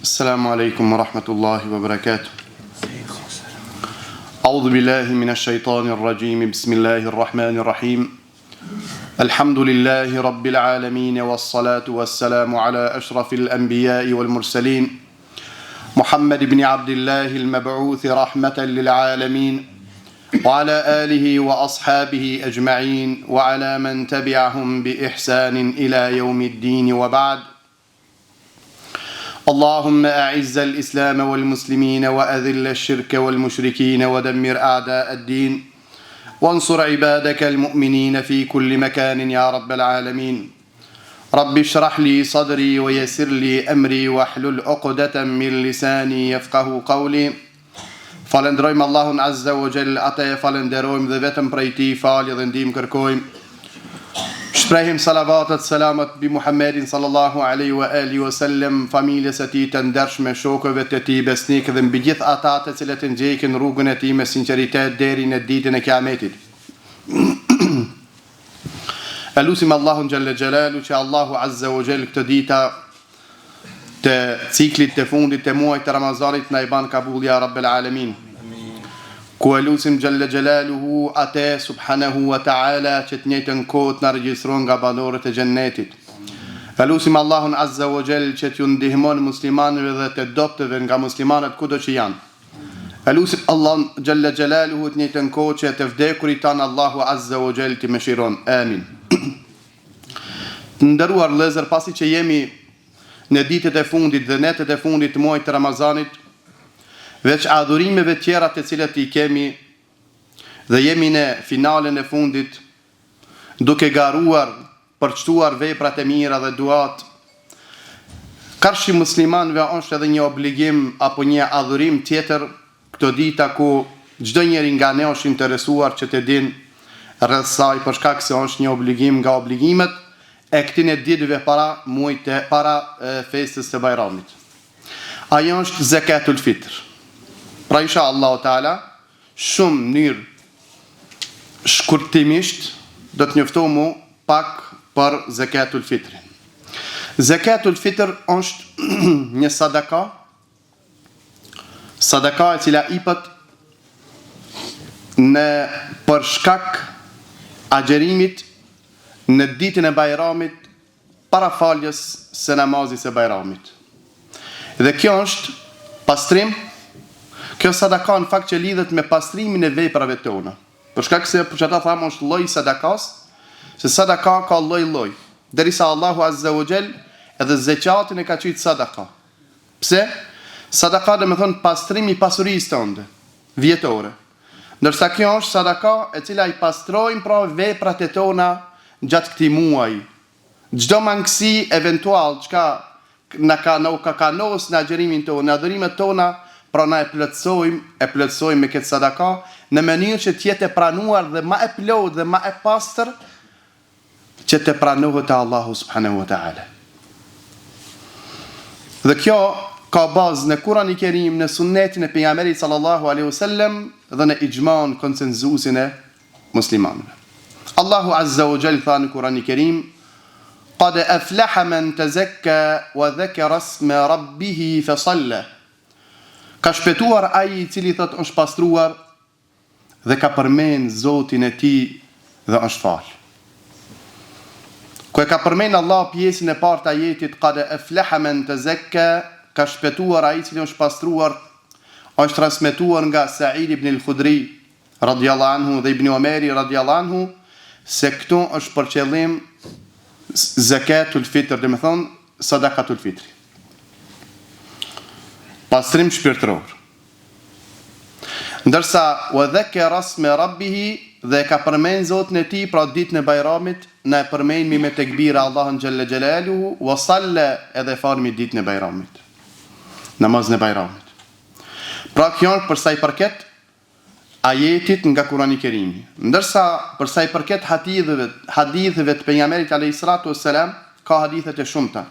السلام عليكم ورحمة الله وبركاته. أعوذ بالله من الشيطان الرجيم. بسم الله الرحمن الرحيم. الحمد لله رب العالمين والصلاة والسلام على أشرف الأنبياء والمرسلين محمد بن عبد الله المبعوث رحمة للعالمين وعلى آله وأصحابه أجمعين وعلى من تبعهم بإحسان إلى يوم الدين وبعد. اللهم أعز الإسلام والمسلمين وأذل الشرك والمشركين ودمر أعداء الدين وانصر عبادك المؤمنين في كل مكان يا رب العالمين. رب اشرح لي صدري ويسر لي أمري واحلل عقدة من لساني يفقه قولي. Falenderojmë Allahun Azza wa Jall, ata e falenderojmë dhe vetëm prej Tij falje dhe ndihmë kërkojmë. Shprehim salavatet, selamat bi Muhammedin sallallahu alaihi wa alihi wa sallam, familjes e tij të ndershme, shokëve të tij besnik dhe mbi gjithë ata të cilët ndjekin rrugën e tij me sinqeritet deri në ditën e Kiametit. Elusim Allahun Jalla Jalalu që Allahu Azza wa Jall këtë dita të ciklit të fundit të muajit të Ramazanit na i ban kabul ya Rabbel Alamin. Ku elusim Jalla Jalaluhu ate subhanahu wa ta'ala që të njëjtën kohë të na regjistron nga banorët e xhennetit. Elusim Allahun Azza wa Jall që t'ju ndihmon muslimanëve dhe të dobtëve nga muslimanët kudo që janë. Elusim Allahun Jalla Jalaluhu të njëjtën kohë që të vdekurit tanë Allahu Azza wa Jall t'i mëshiron. Amin. Të nderuar vëllezër, pasi që jemi në ditët e fundit dhe netët e fundit të muajit të Ramazanit, veç adhurimeve tjera të cilat i kemi dhe jemi në finalen e fundit, duke garuar, përçtuar veprat e mira dhe duat, karshi muslimanëve është edhe një obligim apo një adhurim tjetër këto dita ku çdo njeri nga ne është interesuar që të din rreth saj, për shkak se është një obligim nga obligimet e këtine ditëve para festës së Bajramit. Ajo është zakatul fitr. Pra insha Allahu Taala, shumë mënyrë shkurtimisht do të njoftohemi pak për zakatul fitr. Zakatul fitr është një sadaka e cila ipët në për shkak agjerimit në ditën e Bajramit para faljes së namazit së Bajramit. Dhe kjo është pastrim. Kjo sadaka në fakt që lidhet me pastrimin e veprave tona. Për shkak se për çfarë thamë është lloj sadakas, se sadaka ka lloj. Derisa Allahu Azza wa Jall edhe zakatin e ka thënë sadaka. Pse? Sadaka do të thonë pastrimi i pasurisë tënde vjetore. Ndërsa kjo është sadaka e cila i pastrojmë pra veprat e tona gjatë këtij muaji. Çdo mangësi eventual çka na ka kanos në agjerimin tonë, në adhurimet tona, pra na e plotësojmë me këtë sadaka në mënyrë që të jetë e pranuar dhe më e plot dhe më e pastër që të pranohet te Allahu subhanahu wa ta'ala. Dhe kjo ka bazë në Kur'anin e Kerim, në sunetin e pejgamberit sallallahu alaihi wasallam dhe në ijma'un konsenzusin e muslimanëve. Allahu Azza wa Jall tha në Kur'anin e Kerim: "Qad aflaha man tazakka wa dhakara isma rabbih fa salla." Ka shpëtuar ai i cili thot është pastruar dhe ka përmend Zotin e tij dhe është fal. Ku e ka përmend Allah pjesën e parë të ajetit qad aflaha man tazakka, ka shpëtuar ai i cili është pastruar, është transmetuar nga Sa'id ibn al-Khudri radhiyallahu anhu dhe Ibn Umari radhiyallahu anhu se këtu është për qëllim zakatul fitr, dhe më thonë sadakatul fitri. Pastrim shpirtëror. Ndërsa wa dhakara isma rabbih, dhe ka përmend Zotin e tij pra ditën e Bajramit, na e përmendmi me tekbira Allahun Jalla Jalaluhu, wa salla, edhe falmi ditën e Bajramit. Namazin e Bajramit. Pra kjo për sa i përket ajetit nga Kurani i Kerimi. Ndërsa për sa i përket haditheve të pejgamberit alayhis salatu wassalam, ka hadithe të shumta.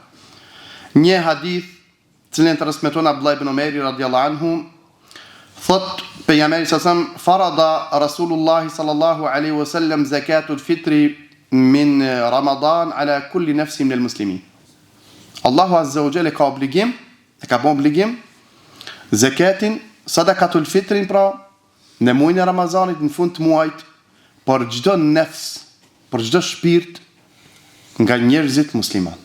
Një hadith cilën transmeton Abdullah ibn Umari radhiyallahu anhu, thot pejgamberi sallallahu farada Rasulullah sallallahu alaihi wasallam zakatul fitri min Ramadan ala kulli nafsin min almuslimin. Allahu Azza wa Jalla ka obligim e ka bën obligim zakatin, sadakatul fitrin pra në muajin e Ramazanit në fund të muajit për çdo nefs, për çdo shpirt nga njerëzit musliman.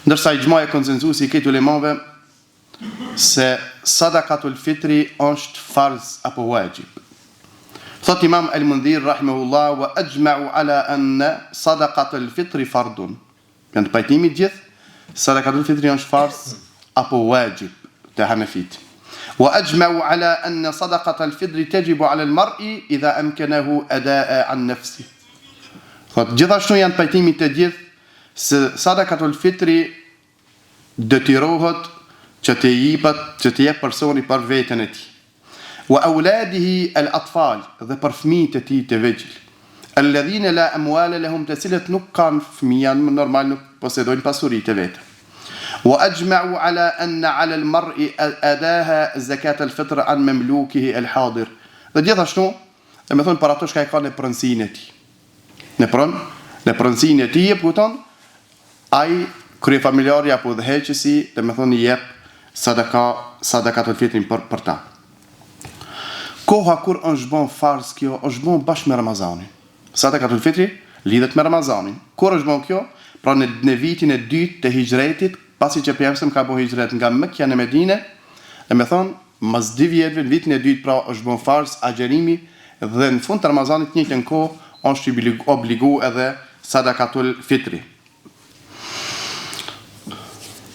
Ndërsa ijma'i konsensusi i këtë ulemave se sadakatul fitri është farz apo wajib. Thot Imam Al-Mundhir rahimahullah wa ajma'u ala anna sadaqatul fitri fardun. Janë të pajtimit gjithë sadakatul fitri është farz apo wajib te Hanafit. Wa ajma'u ala anna sadaqatul fitri tajibu ala al-mar'i idha amkanahu ada'a an nafsi. Thot gjithashtu janë të pajtimit të gjithë se sadakatul fitri detyrohet që të jep personi për veten e tij. Wa auladihi al-atfal, dhe për fëmijët e tij të vegjël. Alladhina la amwala lahum, të cilët nuk kanë fëmijë, normal nuk posedojnë pasuritë e vetë. Wa ajma'u ala anna ala al-mar'i adaha zakat al-fitr an mamlukihi al-hadir. Dhe gjithashtu, dhe me thonë për ato shka e ka në pronësinë e tij. Në pronësinë e tij, kupton, ai kryefamiljari apo udhëheqësi, dhe me thonë i jep sadakatul fitrin për ta. Koha kur është bën farz kjo, është bën bashkë me Ramazanin. Sadakatul fitri lidhet me Ramazanin. Kur është bën kjo? Pra në vitin e dytë të hijretit, pasi që pejgamberi ka bën hijret nga Mekja në Medinë, dhe me thonë, mas 2 vjetëve, në vitin e dytë pra është bën farz agjerimi, dhe në fund të Ramazanit një njëjtën kohë është obligu edhe sadakatul fitri.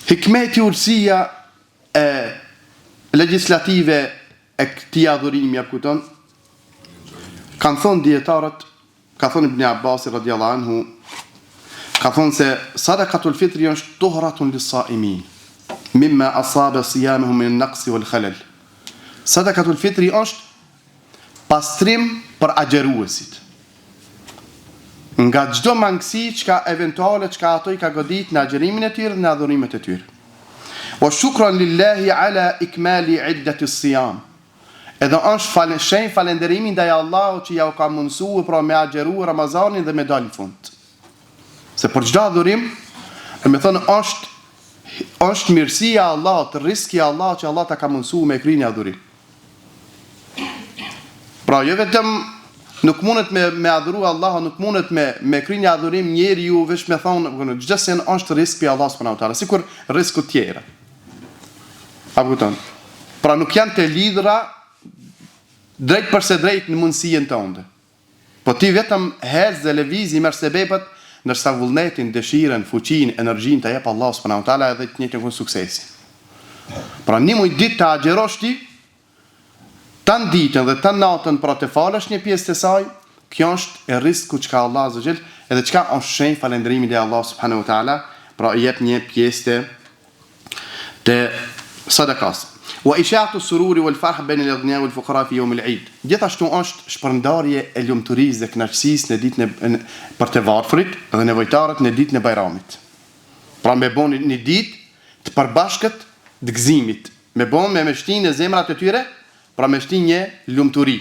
Hikmeti, urësia e legislative e këtij adhurimi apo kupton, kanë thonë dietarët, ka thonë Ibn Abbas radhiyallahu anhu, ka thonë se sadakatul fitri është tuhratun lis-sa'imin mimma asaba siyamuhum min an-naqs wal khalal. Sadakatul fitri është pastrim për agjeruesit nga çdo mangësi çka eventuale çka ato I ka godit në agjerimin e tyre, në adhurimet e tyre. Wa shukran lillahi ala ikmali iddati as-siyam. Edhe është shenjë falënderimi ndaj Allahut që ja u ka mundsuar pra me agjeru Ramazanin dhe me dalë në fund. Se për çdo adhurim, me thonë është mirësia e Allahut, rizki I Allahut që Allah ta ka mundsuar me kryen adhurim. Pra jo vetëm nuk mundet me adhuru Allahun, nuk mundet me kryen adhurim njeriu veç me thonë çdo sen është rizk pi Allah subhanahu wa taala, sikur rizku të tjera. Apo kupton? Pra nuk janë të lidhura drejt përse drejt në mundësien tënde. Po ti vetëm hez dhe lëvizi merr sebepet, ndërsa vullnetin, dëshiren, fuqinë, energjinë të jep Allah subhanahu wa taala edhe të njëjtën suksesi. Pra një muj ditë të agjerosh ti, tan ditën dhe tan natën pra të falësh një pjesë të saj, kjo është e risku çka Allah azza xhel, edhe çka është shenjë falënderimi te Allah subhanahu wa taala, pra I jep një pjesë të sadakas. Wa isha'atu sururi wal farh bain al-aghniya wal fuqara fi yawm al-Eid. Gjithashtu është shpërndarje e lumturisë dhe kënaqësisë në ditën për të varfrit dhe nevojtarët në ditën e Bajramit. Pra me bën një ditë të përbashkët të gëzimit, me bën me shtinë në zemrat e tyre, pra me shtinë një lumturi.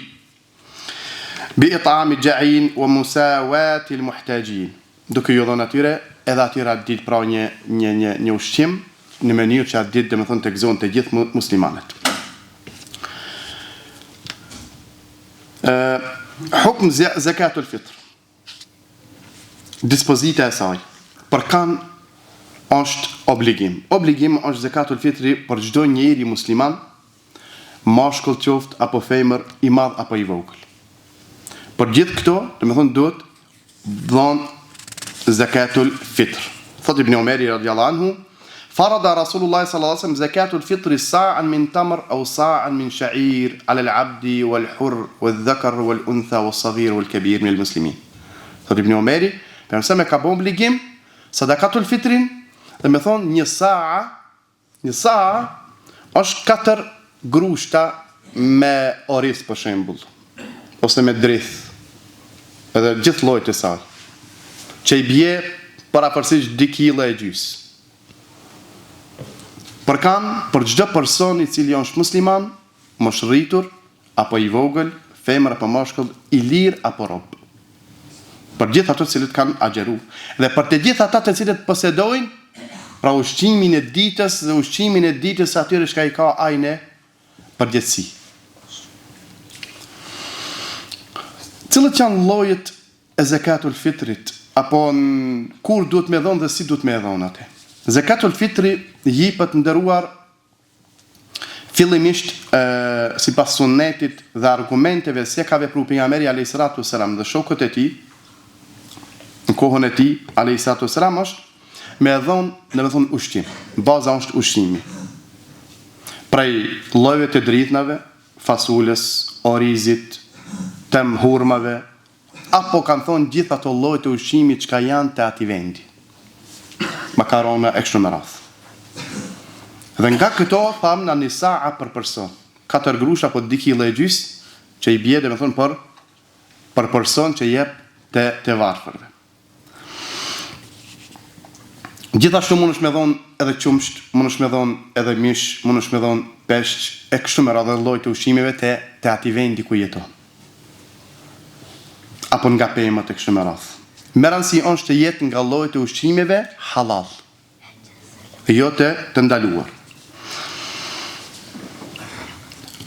Bi it'ami al-ja'in wa musawati al-muhtajin. Duke ju dhënë atyre edhe atyra ditë pra një ushqim në mënyrë që atë ditë dhe me thonë të gëzohen të gjithë muslimanët. Hukm zakatul fitr. Dispozita e saj. Për kanë është obligim. Obligim është zakatul fitri për çdo njeri musliman, mashkull qoftë apo femër, I madh apo I vogël. Për gjithë këto, dhe me thonë duhet dhënë zakatul fitr. Thot Ibn Umari radhiyallahu anhu, فرض رسول الله صلى الله عليه وسلم زكاة الفطر صاعا من تمر أو صاعا من شعير على العبد والحر والذكر والأنثى والصغير والكبير من المسلمين. Thot Ibn Umari, për nëse me ka bon obligim, sadakatul fitrin, dhe me thonë një saa është 4 grushta me oris për shembull, ose me drith, edhe gjithë llojt e saj, që I bje parapërsisht 2 kg e gjys. Për kanë, për çdo person I cili është musliman, mosh rritur, apo I vogël, femër apo mashkull, I lirë apo rob. Për gjithë ato të cilët kanë agjeru. Dhe për të gjithë ata të cilët posedojnë Pra ushqimin e ditës dhe ushqimin e ditës atyre shka i ka ajne përgjithësi. Cilët janë llojet e zakatul fitrit, apo kur duhet me dhon dhe si duhet me dhon atë? Zakatul fitri jepet nderuar fillimisht sipas sunnetit dhe argumenteve se ka vepruar pejgamberi alayhis salatu wassalam dhe shokët e tij në kohën e tij alayhis salatu wassalam është me dhon, domethënë ushqim. Baza është ushqimi. Prej llojeve të drithnave, fasulës, orizit, tem hurmave, apo kanë thonë gjithë ato lloje të ushqimit që janë të atij vendi. Makarona e kështu me radhë. Dhe nga këto thamë në një saa për person. 4 grusha apo 2 kg e gjys që i bie domethënë për person që jep te varfërve. Gjithashtu mundesh me dhon edhe qumsht, mundesh me dhon edhe mish, mundesh me dhon peshq e kështu me radhë lloj të ushqimeve te atij vendi ku jeton. Apo nga pemat e kështu me radhë. Me rëndësi është të jetë nga llojet e ushqimeve halal. Jo të ndaluar.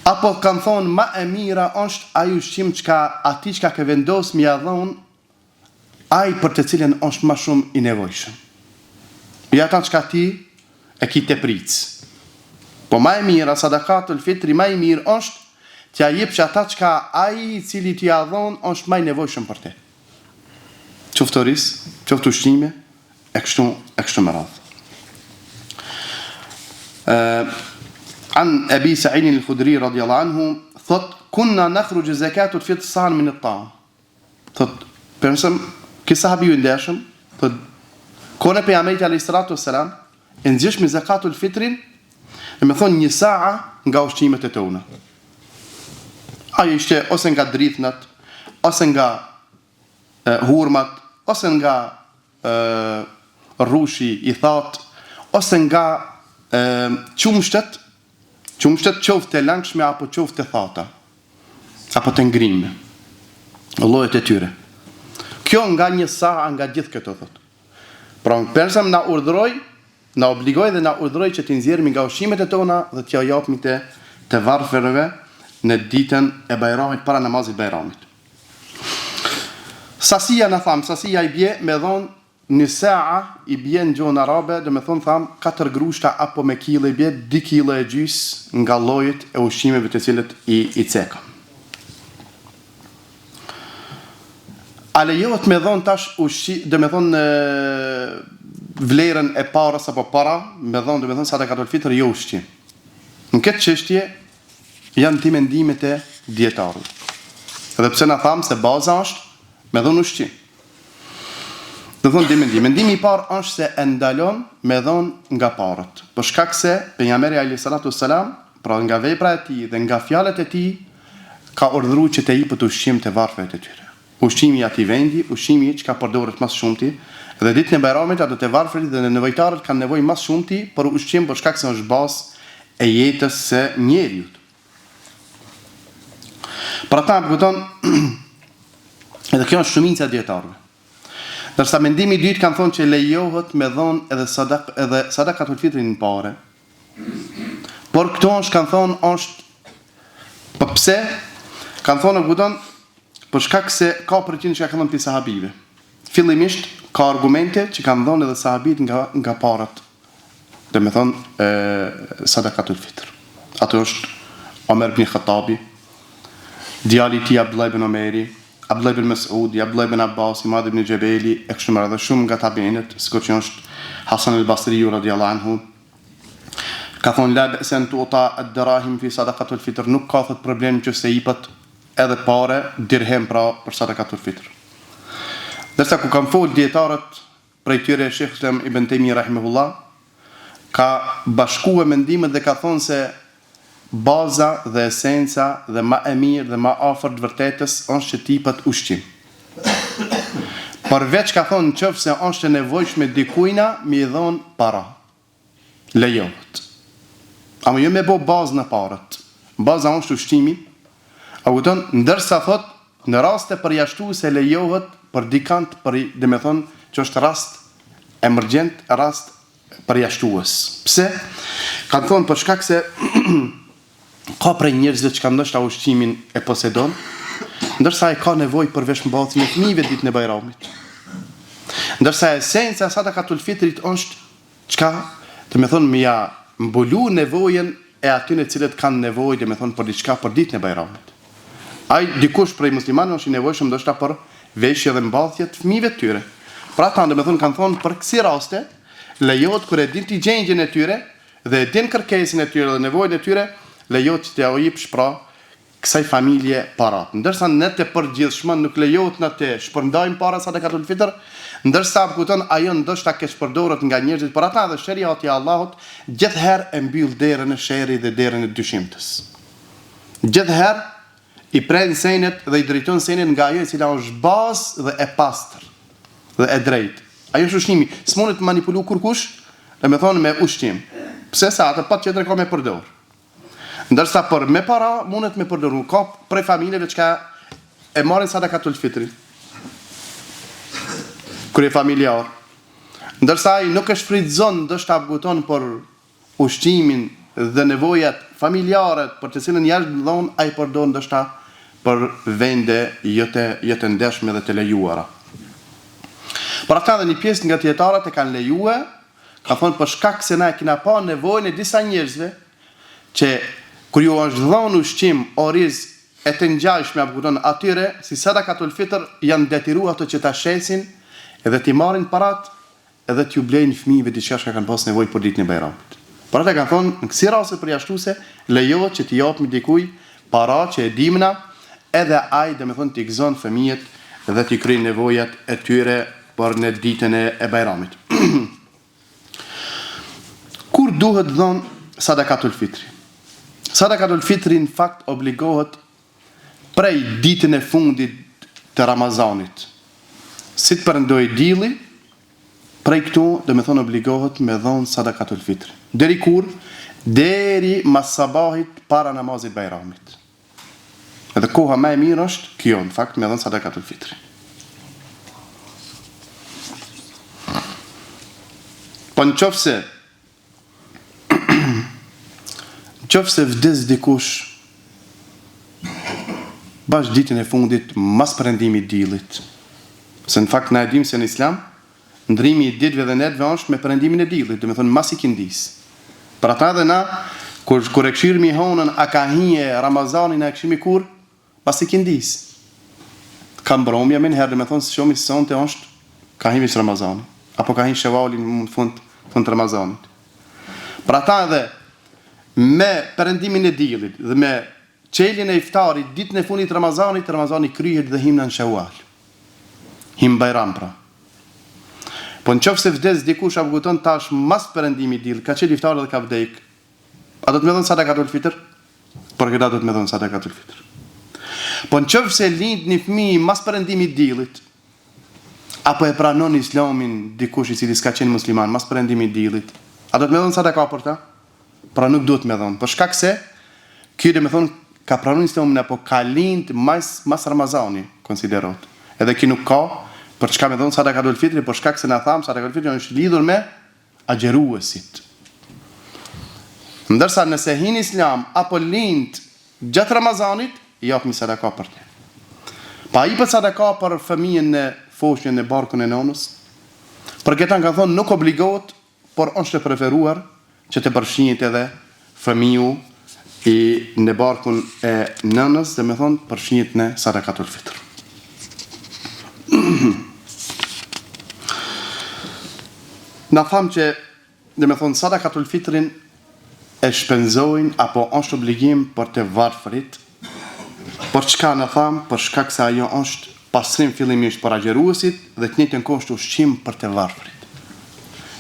Apo kanë thonë ma e mira është ai ushqim ati çka ke vendos mi ia dhon ai për të cilën është më shumë i nevojshëm. Ja ata çka ti e ki te pric. Po ma e mira sadakatul fitri ma e mirë është t'ja jepsh ata çka ai i cili t'i ia dhon është më i nevojshëm për te. Qoftë oris, qoftë ushqime, e kështu me radhë. An Abi Sa'id al-Khudri radiyallahu anhu thot kunna nakhruj zakatul fitr sa'an min at-ta'am. Thot person që sahabiu i ndershëm, thot kone pejgamberi alayhis salatu wassalam e nxjesh me zakatul fitrin, me thonë një saa nga ushqimet e tona. Ajo ishte ose nga drithnat, ose nga hurmat, ose nga rrushi i that, ose nga qumshtet qoftë të langshme apo qoftë të thata, apo të ngrime, llojet e tyre. Kjo nga një saa nga gjithë këto thot. Pra persam na urdhëroi, na obligoi dhe na urdhëroi që të nxjerrim nga ushqimet e tona dhe t'ja japim te varfërve në ditën e Bajramit para namazit Bajramit. Sasia na tham, sasia i bie me dhon një saa i bie në gjuhën arabe, do me thonë tham 4 grushta apo me kile i bie 2 kg e gjys nga llojet e ushqimeve të cilët i cekëm. A lejohet me dhon tash do me thonë vlerën e parës apo para, me dhon do me thonë sadakatul fitr jo ushqim. Në këtë çështje janë ti mendimet e dietarëve. Edhe pse na tham se baza është me dhon ushqim. Do thonë mendimi i parë është se e ndalon me dhon nga parët. Për shkak se pejgamberi alayhis salatu wassalam, pra nga vepra e tij dhe nga fjalët e tij, ka urdhëruar që të jepet ushqim te varfërit e tyre. Ushqimi i atij vendi, ushqimi që ka përdoret më shumëti, dhe ditën e Bajramit ato te varfërit dhe nevojtarët kanë nevojë më shumëti për ushqim për shkak se është bazë e jetës së njeriu. Për ata kupton edhe kjo është shumica e dietarëve. Dërsa mendimi i dytë kanë thonë që lejohet me dhon edhe sadakatul fitrin në parë. Por këto kanë thonë është po pse kanë thonë kupton për shkak se ka përgjithësi që kanë thënë pi sahabive. Fillimisht ka argumente që kanë dhënë edhe sahabit nga parat. Do me thonë sadakatul fitr. Ato është Omer ibn Khattabi, djali i tij Abdullah ibn Omeri, Abdullah ibn Mas'ud, Abdullah ibn Abbas, Muad ibn Jabali, e kështu me radhë shumë nga tabiinët, sikur që është Hasan al-Basri radhiyallahu anhu. Ka thonë la ba'san tu'ta ad-dirahim fi sadaqatul fitr, nuk ka thot problem që se jepet edhe pare dirhem pra për sadakatul fitr. Dërsa ku kam folë dietarët prej tyre Sheikh Islam Ibn Taymi rahimahullah, ka bashkuar mendimet dhe ka thonë se baza dhe esenca dhe ma e mirë dhe ma afër të vërtetës është që tipet ushqim. Përveç ka thonë nëse është e nevojshme dikujna mi dhon para. Lejohet. Ama jo me bo bazë në parët. Baza është ushqimi. A kupton, ndërsa thot në raste përjashtuese lejohet për dikant për dhe me thonë që është rast emergjent, rast përjashtues. Pse? Kanë thonë për shkak se ka prej njerëzve që kanë ndoshta ushqimin e posedon, ndërsa ai ka nevojë për veshmbathjen e fëmijëve ditën e Bajramit. Ndërsa esenca e sadakatul fitrit është çka, domethënë me ja mbulu nevojën e atyre të cilët kanë nevojë, domethënë për diçka për ditën e Bajramit. Ai dikush prej muslimanëve është i nevojshëm ndoshta për veshje dhe mbathje të fëmijëve të tyre. Pra ata domethënë kanë thonë për kësi raste lejohet kur e din ti gjendjen e tyre dhe e din kërkesën e tyre dhe nevojën e tyre, lejohet që t'ia jepsh pra kësaj familje parat. Ndërsa ne të përgjithshëm nuk lejohet na të shpërndajmë para sadakatul fitr, ndërsa kupton ajo ndoshta ke shpërdoret nga njerëzit, por ata dhe sheriati i Allahut gjithherë e mbyll derën e sherrit dhe derën e dyshimtës. Gjithherë i pren senet dhe i drejton senet nga ajo e cila është bazë dhe e pastër dhe e drejtë. Ajo është ushqimi. S'mundet të manipulu kurkush, domethënë me ushqim. Pse sa atë patjetër ka me përdor. Ndërsa për me para mundet me përdor. Ka prej familjeve që e marrin sadakatul fitri. Kur e familjar. Ndërsa ai nuk e shfrytëzon ndoshta buton për ushqimin dhe nevojat familjare për të cilën jashtë dhon ai përdor ndoshta për vende jo të ndershme dhe të lejuara. Por ata dhe një pjesë nga dietarët e kanë lejue, ka thonë për shkak se na e kena pa nevojën e disa njerëzve që kur ju është dhënë ushqim oriz e të ngjashme apo atyre si sadakatul fitr janë detyruar ato që ta shesin edhe t'i marrin parat edhe t'ju blejnë fëmijëve diçka që kanë pas nevojë për ditën e Bajramit. Por ata kanë thonë në kësi raste përjashtuese lejohet që t'i japim dikujt para që e dimna edhe ai domethënë t'i gëzon fëmijët dhe t'i kryejnë nevojat e tyre për në ditën e Bajramit. Kur duhet dhënë sadakatul fitri? Sadakatul fitri në fakt obligohet prej ditën e fundit të Ramazanit. Si të përndoj dili, prej këtu domethënë obligohet me dhënë sadakatul fitri. Deri kur? Deri mas sabahit para namazit Bajramit. Edhe koha më e mirë është kjo, në fakt me dhënë sadakatul fitri. Po në qofse vdes dikush bash ditën e fundit mas perëndimit dillit. Se në fakt na e dim se në Islam ndrimi i ditëve dhe netëve është me perëndimin e dillit, domethënë mas ikindis. Për ata dhe na kur e këshirmi honën a ka hije Ramazanin a këshirmi kur pas ikindis. Ka mbrëmja më herë domethënë se shomi sonte është ka hije Ramazani apo ka hije Shawalin në fund të Ramazanit. Pra ata edhe me perëndimin e dillit dhe me çeljen e iftarit ditën e fundit të Ramazanit, Ramazani kryhet dhe himna në Shawal. Him Bajram pra. Po nëse vdes dikush apo guton tash mas perëndimit dill, ka çel iftar dhe ka vdek. A do të më dhon sadakatul fitr? Por që do të më dhon sadakatul fitr. Po nëse lind një fëmijë mas perëndimit dillit, apo e pranon Islamin dikush i cili s'ka qenë musliman mas perëndimit dillit, a do të më dhon sadaka për ta? Pra nuk duhet më dhon. Për shkak se ky do të thon ka pranuar Islamin apo ka lind mas Ramazani, konsiderohet. Edhe ky nuk ka për çka më dhon sadakatul fitri, për shkak se na tham sadakatul fitri është lidhur me agjeruesit. Ndërsa nëse hin Islam apo lind gjatë Ramazanit, japni sadaka për te. Pa i për sadaka për fëmijën në foshnjën në barkun e nonës, për këta kanë thonë nuk obligohet, por është e preferuar që të përfshihet edhe fëmiu i në barkun e nënës, dhe me thonë përfshihet në sadakatul fitr. Na tham që dhe me thonë sadakatul fitrin e shpenzojnë apo është obligim për të varfrit, për çka na tham, për shkak se ajo është pastrim fillimisht për agjeruesit dhe të njëjtën kohë është ushqim për të varfrit.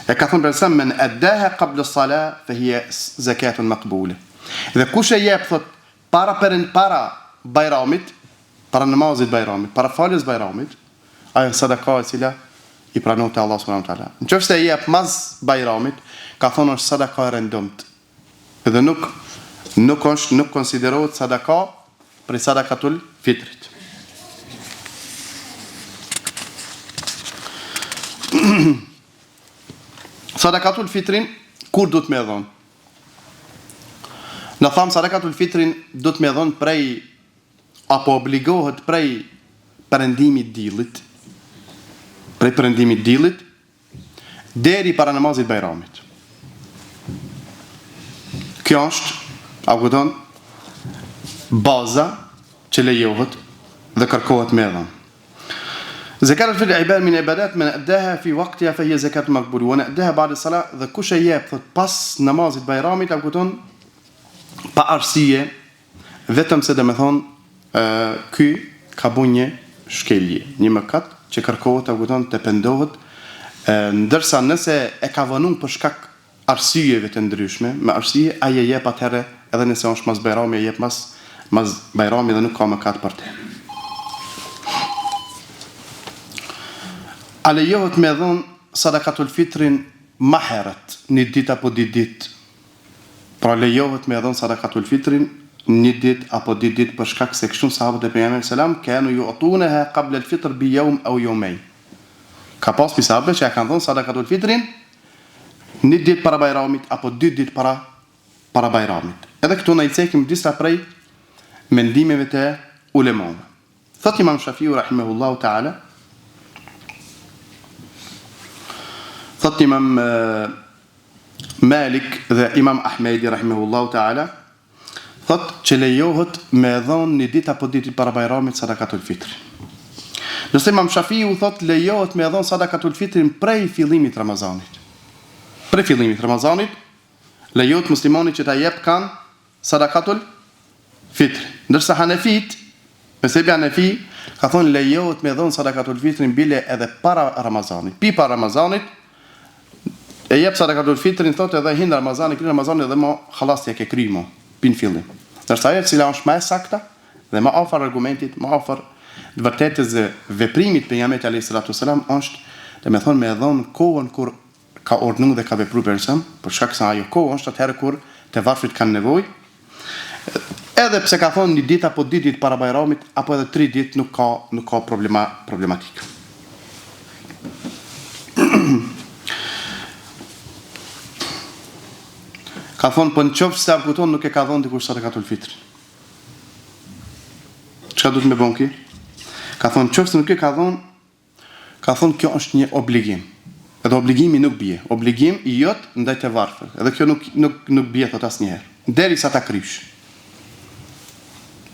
E ka thënë përsa men addaha qabla as-salah fa hiya zakatun maqbula. Dhe kush e jep thot para Bajramit, para namazit Bajramit, para faljes Bajramit, ajo sadaka e cila i pranohet te Allah subhanahu wa taala. Nëse e jep mas Bajramit, ka thonë është sadaka e rëndomt. Dhe nuk konsiderohet sadaka për sadakatul fitrit. Sadakatul fitrin, kur du të me dhonë? Në thamë sadakatul fitrin du të me dhonë prej, apo obligohet prej perëndimit dillit, deri para namazit bajramit. Kjo është, a kupton, baza që lejohet dhe kërkohet me dhënë. Zekat fil ibad min ibadat man addaha fi waqtiha fa hiya zakat maqbul wa nadaha ba'da salat, dhe kush e jep thot pas namazit bajramit, a kupton, pa arsye, vetëm se domethënë ky ka bën një shkelje, një mëkat që kërkohet, a kupton, të pendohet, ndërsa nëse e ka vënë për shkak arsyeve të ndryshme, me arsye ai e jep atëherë, edhe nëse është mas bajrami, e jep mas bajrami dhe nuk ka mëkat për të. A lejohet me dhënë sadakatul fitrin ma herët, një ditë apo dy ditë? Pra lejohet me dhënë sadakatul fitrin një ditë apo dy ditë, për shkak se kështu sahabët e pejgamberit selam kanu yu'tunaha qabla al-fitr bi yawm aw yawmayn. Ka pas sahabë që kanë dhënë sadakatul fitrin një ditë para bajramit apo dy ditë para bajramit. Edhe këtu na i cekim disa prej mendimeve të ulemave. Thot Imam Shafiu rahimahullahu ta'ala, thot Imam Malik dhe Imam Ahmedi rahimahullahu ta'ala, thot që lejohet me dhënë një ditë apo dy ditë para bajramit sadakatul fitri. Nëse Imam Shafiu thot lejohet me dhënë sadakatul fitrin prej fillimit Ramazanit. Prej fillimit Ramazanit lejohet muslimanit që ta jep kanë sadakatul fitri. Ndërsa Hanefit, mezhebi Hanefi, ka thonë lejohet me dhënë sadakatul fitrin bile edhe para Ramazanit. Pi para Ramazanit e jep sadakatul fitrin, thot edhe hin Ramazani, kry Ramazani dhe mo xhallas ja ke kry mo, pin fillim. Ndërsa ajo cila është më e sakta dhe më afër argumentit, më afër të vërtetës dhe veprimit pejgamberit alayhis salatu wasalam është, domethënë me dhënë kohën kur ka urdhëruar dhe ka vepruar person, për shkak se ajo kohë është atëherë kur të varfrit kanë nevojë. Edhe pse ka thonë një ditë apo dy ditë para bajramit, apo edhe 3 ditë, nuk ka problematik. Ka thonë, për në qoftë se akuton nuk e ka thonë dikush sadakatul fitri. Çka du të me bon ki? Ka thonë, qoftë se nuk e ka thonë kjo është një obligim. Edhe obligimi nuk bie. Obligim i jot ndaj të varfër. Edhe kjo nuk bie thot asnjëherë. Derisa ta krysh.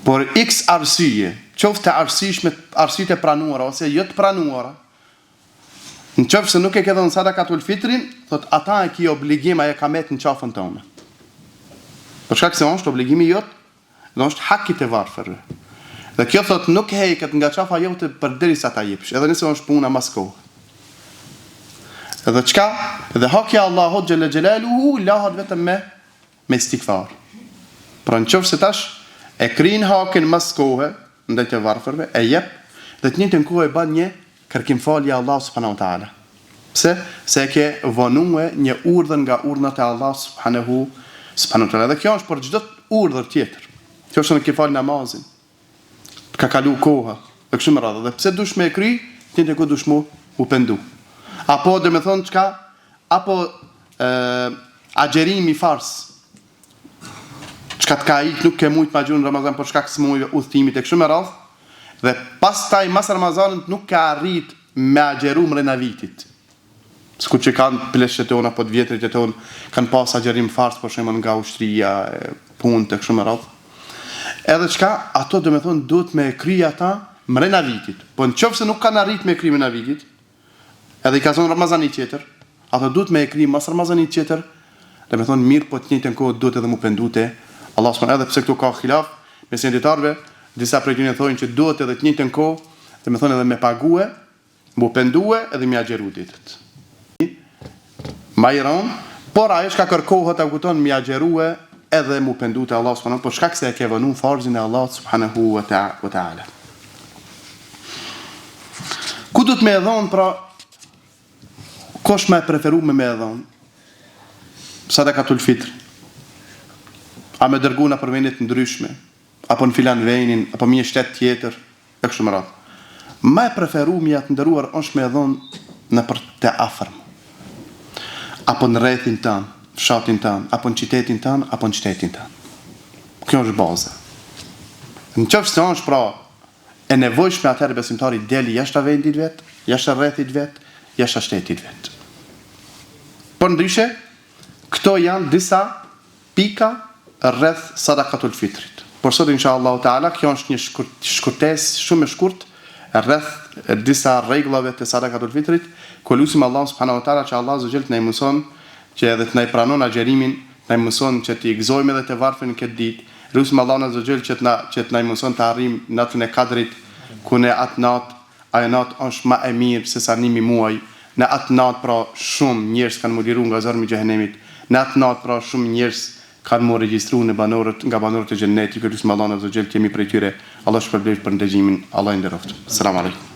Por x arsye, qoftë arsyeshme, arsyet e pranuara ose jo të pranuara, në qoftë se nuk e ke dhënë sadakatul fitrin, thot ata e ki obligim, ajo ka met në qafën tonë. Për shkak se është obligimi jot, dhe është hakit e varfërve. Dhe kjo thot nuk heket nga qafa jote përderisa ta jepsh, edhe nëse është puna mas kohë. Edhe çka? Edhe hakja Allahut xhella xhelaluhu lahet vetëm me istighfar. Pra në qoftë se tash e krin hakin mas kohë ndaj të varfërve, e jep dhe të njëjtën kohë e bën një kërkim falje Allah subhanahu wa taala. Pse? Se ke vonuar një urdhër nga urdhnat e Allah subhanahu wa taala. Dhe kjo është për çdo urdhër tjetër. Kjo është në ke fal namazin. Ka kalu koha, dhe kështu me radhë. Dhe pse dush me e kry, ti ku dush mu pendu. Apo dhe me thonë qka, apo agjerimi fars, qka t'ka ik nuk ke mujt ma gjunë në Ramazan për shkak së mujve udhëtimit e kështu me radhë, dhe pas taj mas Ramazanit nuk ka arrit me agjeru mrena vitit. S'ku që kanë pleshet tona, po të vjetrit e tonë, kanë pas agjerim fars, për shemë nga ushtria, punë të kështu me radhë. Edhe qka, ato dhe me thonë, duhet me kry ata mrena vitit. Po në qofë se nuk kanë arrit me kry mrena vitit, edhe i ka zonë Ramazanit tjetër, ato duhet me kry mas Ramazanit tjetër, dhe me thonë, mirë, po të njëjtën kohë duhet edhe mu pendute. Allah s'pon edhe pse këtu ka khilaf, me sinditarve, disa prej tyre thonë që duhet edhe të njëjtën kohë, dhe me thonë edhe me pague, mu pendue edhe me agjeru ditët. Ma i ronë, por ajo që ka kërkohet a kuton me agjerue edhe mu pendu të Allah subhanahu, por shkak se e ke vënu farzin e Allah subhanahu wa ta'ala. Ku du të me edhon, pra, kosh me preferu me edhon? Sadakatul fitr. A me dërguna për venit ndryshme, apo në filan venin, apo një shtet tjetër, e kështu më radhë. Me preferu me atë ndëruar është me edhon në për të afërm. apo në rrethin tënë, fshatin tënë, apo në qytetin tënë, apo në qytetin tënë. Kjo është baza. Në qoftë se është pra e nevojshme atëherë besimtari deli jashtë vendit vet, jashtë rrethit vet, jashtë shtetit vet. Por ndryshe, këto janë disa pika rreth sadakatul fitrit. Por sot inshallah taala kjo është një shkurtesë shumë e shkurtë rreth disa rregullave të sadakatul fitrit, ku lutim Allah subhanahu wa taala që Allah azza jall të na mëson që edhe të na pranon agjerimin, na mëson që të gëzojmë edhe të varfën në këtë ditë. Lutim Allah azza jall që të na mëson të arrijmë natën e Kadrit, ku në atë natë, ajo natë është më e mirë se sa 1000 muaj. Në atë natë pra shumë njerëz kanë muliruar nga zormi i xhenemit. Në atë natë pra shumë njerëz kanë mu regjistruar në banorët nga banorët e xhennetit. Lutim Allah azza jall të jemi prej tyre. Allah shpërblet për ndëgjimin. Allah i nderoft. Selam aleikum.